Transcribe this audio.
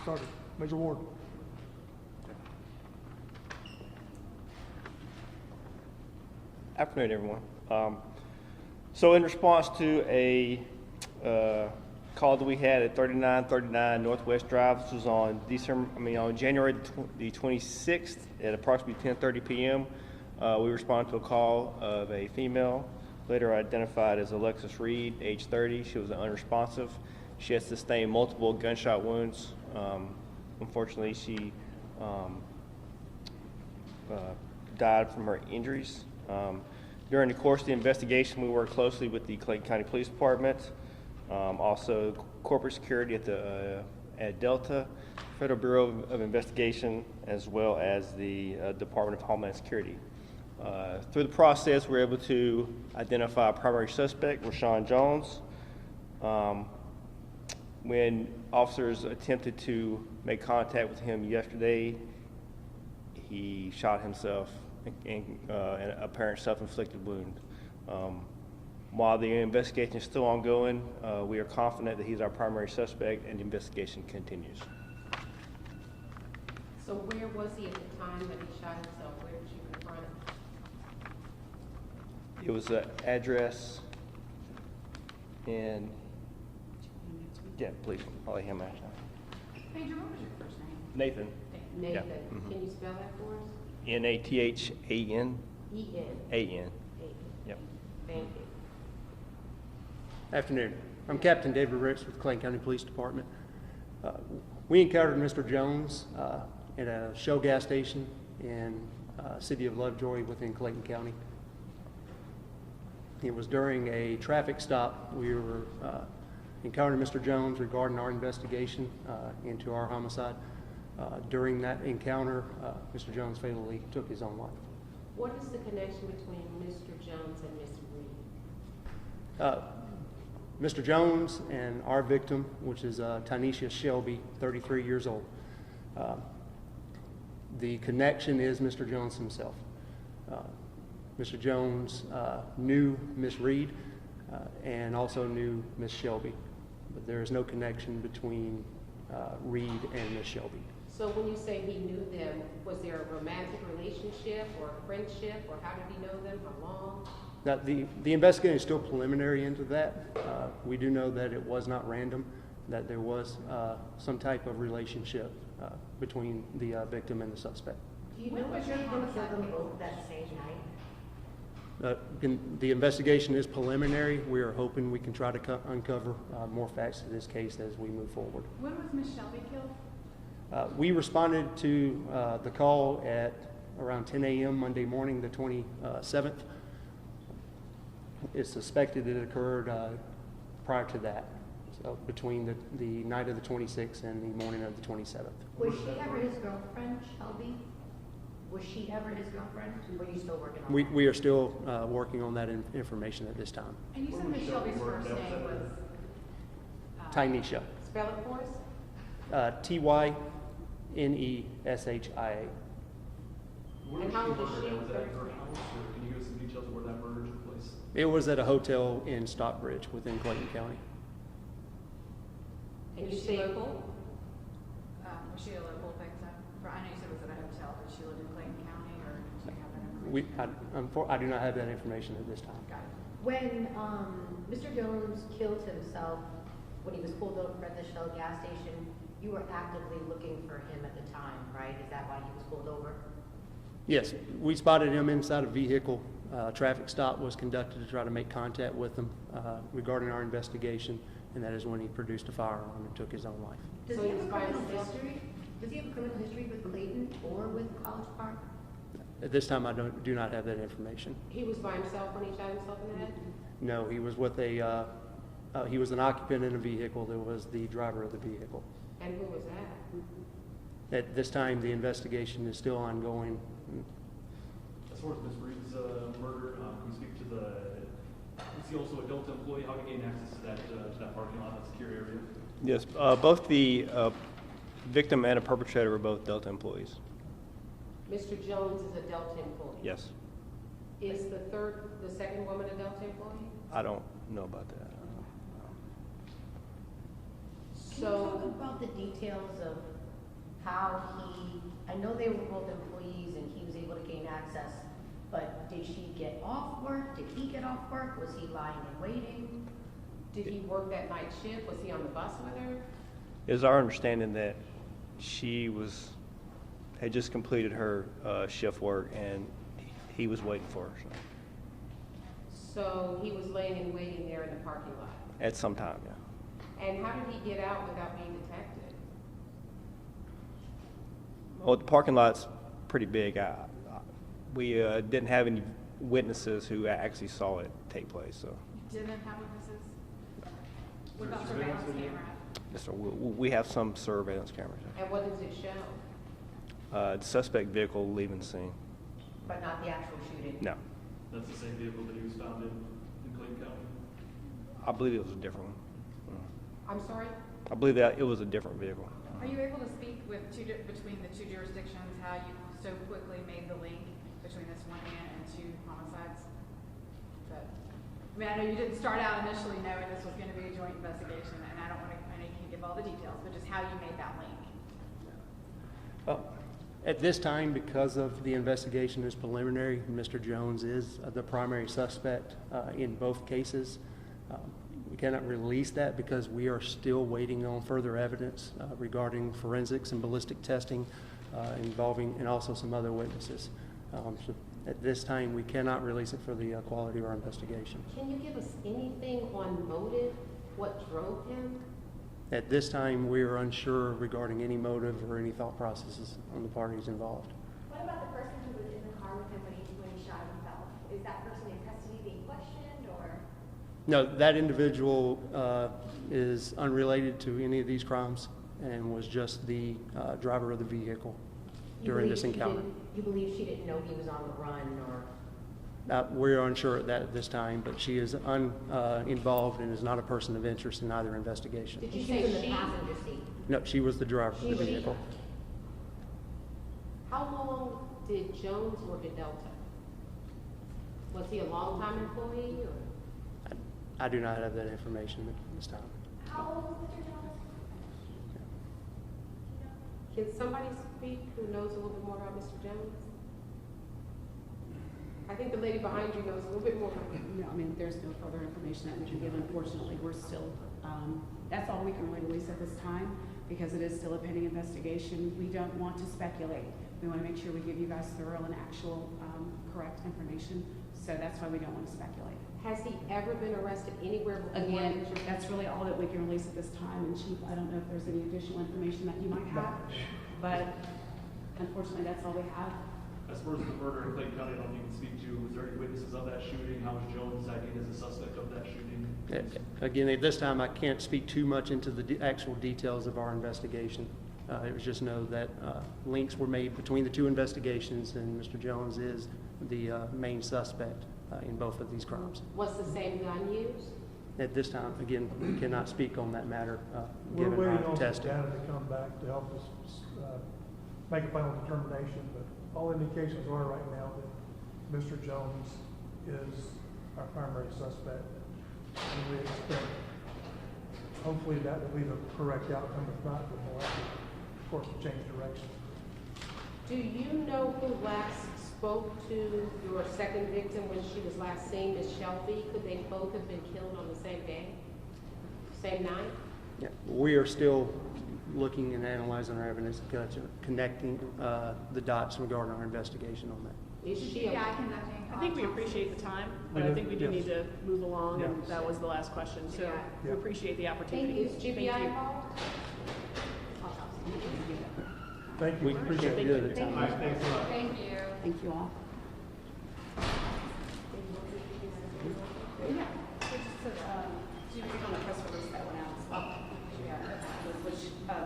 started. Major Ward. Afternoon, everyone. So in response to a call that we had at 3939 Northwest Drive, this was on on January the 26th at approximately 10:30 p.m. We responded to a call of a female, later identified as Alexis Reed, age 30. She was unresponsive. She had sustained multiple gunshot wounds. Unfortunately, she died from her injuries. During the course of the investigation, we worked closely with the Clayton County Police Department, also corporate security at Delta, Federal Bureau of Investigation, as well as the Department of Homeland Security. Through the process, we were able to identify a primary suspect, Rashawn Jones. When officers attempted to make contact with him yesterday, he shot himself in an apparent self-inflicted wound. While the investigation is still ongoing, we are confident that he's our primary suspect and the investigation continues. So where was he at the time that he shot himself? Where did you confront him? It was an address in, yeah, please, I'll let him answer. Major, what was your first name? Nathan. Nathan, Yeah. Can you spell that for us? Nathan. E-N. Yep. Thank you. Afternoon. I'm Captain David Ricks with Clayton County Police Department. We encountered Mr. Jones at a Shell gas station in city of Lovejoy within Clayton County. It was during a traffic stop. We were encountering Mr. Jones regarding our investigation into our homicide. During that encounter, Mr. Jones fatally took his own life. What is the connection between Mr. Jones and Ms. Reed? Mr. Jones and our victim, which is Tynesha Shelby, 33 years old. The connection is Mr. Jones himself. Mr. Jones knew Ms. Reed and also knew Ms. Shelby, but there is no connection between Reed and Ms. Shelby. So when you say he knew them, was there a romantic relationship or a friendship, or how did he know them, how long? Now, the investigation is still preliminary into that. We do know that it was not random, that there was some type of relationship between the victim and the suspect. Do you know what your homicide killed them both that same night? The investigation is preliminary. We are hoping we can try to uncover more facts to this case as we move forward. When was Miss Shelby killed? We responded to the call at around 10 a.m. Monday morning, the 27th. It's suspected it occurred prior to that, so between the night of the 26th and the morning of the 27th. Was she ever his girlfriend, Shelby? Was she ever his girlfriend? Or were you still working on that? We are still working on that information at this time. And you said Miss Shelby's first name was? Tynesha. Spell it for us? Tynessia. And how old is she? Can you give us some details of where that murder took place? It was at a hotel in Stockbridge within Clayton County. And you say local? Was she a local victim? I know you said it was at a hotel, but she lived in Clayton County, or do you have that information? I do not have that information at this time. Got it. When Mr. Jones killed himself, when he was pulled over at the Shell gas station, you were actively looking for him at the time, right? Is that why he was pulled over? Yes, we spotted him inside a vehicle. Traffic stop was conducted to try to make contact with him regarding our investigation, and that is when he produced a firearm and took his own life. Does So he have he a was by criminal himself? history? Does he have a criminal history with Clayton or with College Park? At this time, I do not have that information. He was by himself when he shot himself in the head? No, he was with he was an occupant in a vehicle that was the driver of the vehicle. And who was that? At this time, the investigation is still ongoing. As far as Ms. Reed's murder, can you speak to is he also a Delta employee? How did he gain access to that parking lot, that secure area? Yes, both the victim and a perpetrator were both Delta employees. Mr. Jones is a Delta employee? Yes. Is the second woman a Delta employee? I don't know about that. Can you talk about the details of how I know they were both employees and he was able to gain access, but did she get off work? Did he get off work? Was he lying in waiting? Did he work that night shift? Was he on the bus with her? It was our understanding that she had just completed her shift work and he was waiting for her. So he was laying in waiting there in the parking lot. At some time, yeah. And how did he get out without being detected? Well, the parking lot's pretty big. We didn't have any witnesses who actually saw it take place, so. Didn't have witnesses? What about Surveillance surveillance video? camera? Yes, sir. We have some surveillance cameras. And what does it show? The suspect vehicle leaving the scene. But not the actual shooting? No, That's the same vehicle that he was found in Clayton County. I believe it was a different one. I'm sorry? I believe that it was a different vehicle. Are you able to speak with between the two jurisdictions, how you so quickly made the link between this one man and two homicides? I mean, I know you didn't start out initially knowing this was going to be a joint investigation, and I know you can't give all the details, but just how you made that link. At this time, because of the investigation is preliminary, Mr. Jones is the primary suspect in both cases. We cannot release that because we are still waiting on further evidence regarding forensics and ballistic testing involving, and also some other witnesses. So at this time, we cannot release it for the quality of our investigation. Can you give us anything on motive? What drove him? At this time, we are unsure regarding any motive or any thought processes on the parties involved. What about the person who was in the car with him when he shot himself? Is that person in custody being questioned, or? No, that individual is unrelated to any of these crimes and was just the driver of the vehicle during this encounter. You believe she didn't know he was on the run, or? We're unsure of that at this time, but she is involved and is not a person of interest in either investigation. Did you She was in say the she? passenger seat. No, she was the driver of the vehicle. How long did Jones work at Delta? Was he a longtime employee or? I do not have that information at this time. How old was Mr. Jones? Can somebody speak who knows a little bit more about Mr. Jones? I think the lady behind you knows a little bit more about him. No, I mean, there's no further information that we can give. Unfortunately, we're still, that's all we can really release at this time because it is still a pending investigation. We don't want to speculate. We want to make sure we give you guys thorough and actual, correct information. So that's why we don't want to speculate. Has he ever been arrested anywhere before? Again, that's really all that we can release at this time. And Chief, I don't know if there's any additional information that you might have, but unfortunately, that's all we have. As far as the murder in Clayton County, I don't know if you can speak to, was there any witnesses of that shooting? How was Jones acting as a suspect of that shooting? Again, at this time, I can't speak too much into the actual details of our investigation. It was just know that links were made between the two investigations, and Mr. Jones is the main suspect in both of these crimes. Was the same gun used? At this time, again, we cannot speak on that matter We're given waiting our on the testing. data to come back to help us make a final determination, but all indications are right now that Mr. Jones is our primary suspect. And we expect, hopefully that will be the correct outcome. If not, then we'll have to, of course, change direction. Do you know who last spoke to your second victim when she was last seen, Ms. Shelby? Could they both have been killed on the same day, same night? Yeah, we are still looking and analyzing our evidence, connecting the dots regarding our investigation on that. Is she a? I think we appreciate the time, but I think we do need to move along, and that was the last question. So we appreciate the opportunity. Is GBI involved? Thank you. We appreciate the time. All right, thanks a lot. Thank you all.